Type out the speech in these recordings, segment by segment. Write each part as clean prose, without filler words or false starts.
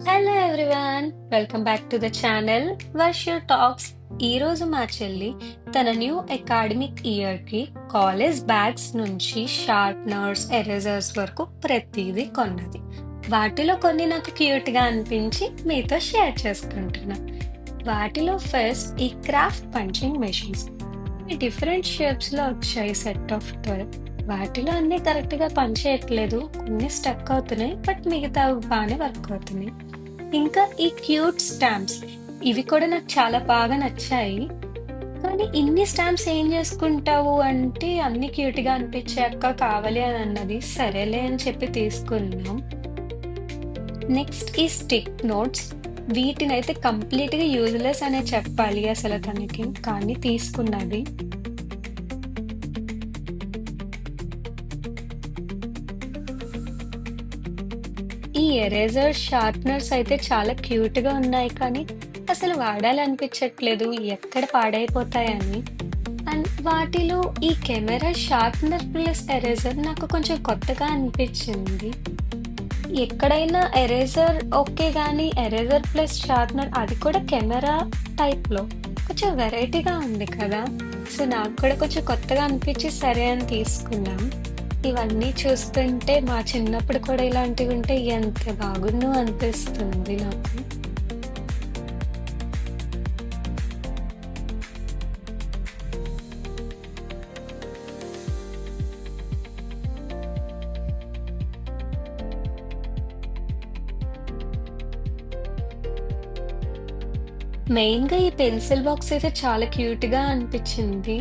Hello everyone, welcome back to the channel Varsha talks. ఈ రోజు మా చెల్లి తన న్యూ అకాడమిక్ ఇయర్ కి కాలేజ్ బ్యాగ్స్ నుంచి షార్ప్నర్స్, ఎరేజర్స్ వరకు ప్రతిదీ కొన్నది. వాటిలో కొన్ని నాకు క్యూట్ గా అనిపించి మీతో షేర్ చేసుకుంటున్నా. వాటిలో ఫస్ట్ ఈ craft punching machines. Different shapes లో వచ్చాయి, సెట్ ఆఫ్ 12. వాటిలో అన్ని కరెక్ట్ గా పని చేయట్లేదు, కొన్ని స్టక్ అవుతున్నాయి, బట్ మిగతా బాగానే వర్క్ అవుతున్నాయి. ఇంకా ఈ క్యూట్ స్టాంప్స్, ఇవి కూడా నాకు చాలా బాగా నచ్చాయి. కానీ ఇన్ని స్టాంప్స్ ఏం చేసుకుంటావు అంటే అన్ని క్యూట్ గా అనిపించాక కావాలి అని అన్నది. సరేలే అని చెప్పి తీసుకున్నాం. నెక్స్ట్ ఈ స్టిక్ నోట్స్, వీటినైతే కంప్లీట్ గా యూజ్లెస్ అనే చెప్పాలి అసలు తనకి, కానీ తీసుకున్నది. ఈ ఎరేజర్ షార్ప్నర్స్ అయితే చాలా క్యూట్ గా ఉన్నాయి, కానీ అసలు వాడాలనిపించట్లేదు, ఎక్కడ పాడైపోతాయని. అండ్ వాటిలో ఈ కెమెరా షార్ప్నర్ ప్లస్ ఎరేజర్ నాకు కొంచెం కొత్తగా అనిపించింది. ఎక్కడైనా ఎరేజర్ ఓకే, కానీ ఎరేజర్ ప్లస్ షార్ప్నర్, అది కూడా కెమెరా టైప్ లో, కొంచెం వెరైటీగా ఉంది కదా. సో నాకు కూడా కొంచెం కొత్తగా అనిపించి సరే అని తీసుకున్నాం. ఇవన్నీ చూస్తుంటే మా చిన్నప్పుడు కూడా ఇలాంటివి ఉంటే ఎంత బాగుండు అనిపిస్తుంది నాకు. మెయిన్ గా ఈ పెన్సిల్ బాక్స్ అయితే చాలా క్యూట్ గా అనిపించింది.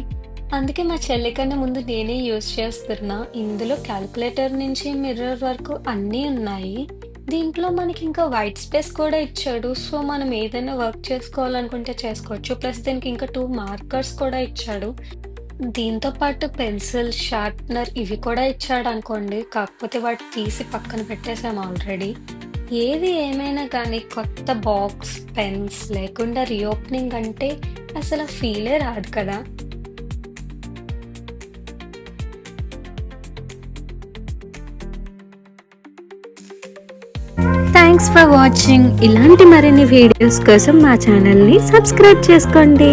అందుకే మా చెల్లి కన్నా ముందు నేనే యూజ్ చేస్తున్నా. ఇందులో క్యాలిక్యులేటర్ నుంచి మిర్రర్ వరకు అన్నీ ఉన్నాయి. దీంట్లో మనకి ఇంకా వైట్ స్పేస్ కూడా ఇచ్చాడు, సో మనం ఏదైనా వర్క్ చేసుకోవాలనుకుంటే చేసుకోవచ్చు. ప్లస్ దీనికి ఇంకా 2 మార్కర్స్ కూడా ఇచ్చాడు. దీంతో పాటు పెన్సిల్, షార్ప్నర్ ఇవి కూడా ఇచ్చాడు అనుకోండి, కాకపోతే వాటి తీసి పక్కన పెట్టేసాం ఆల్రెడీ. ఏది ఏమైనా కానీ కొత్త బాక్స్ పెన్స్ లేకుండా రీఓపెనింగ్ అంటే అసలు ఫీలే రాదు కదా. Thanks for watching. ఇలాంటి మరిన్ని వీడియోస్ కోసం మా ఛానల్ని సబ్స్క్రైబ్ చేసుకోండి.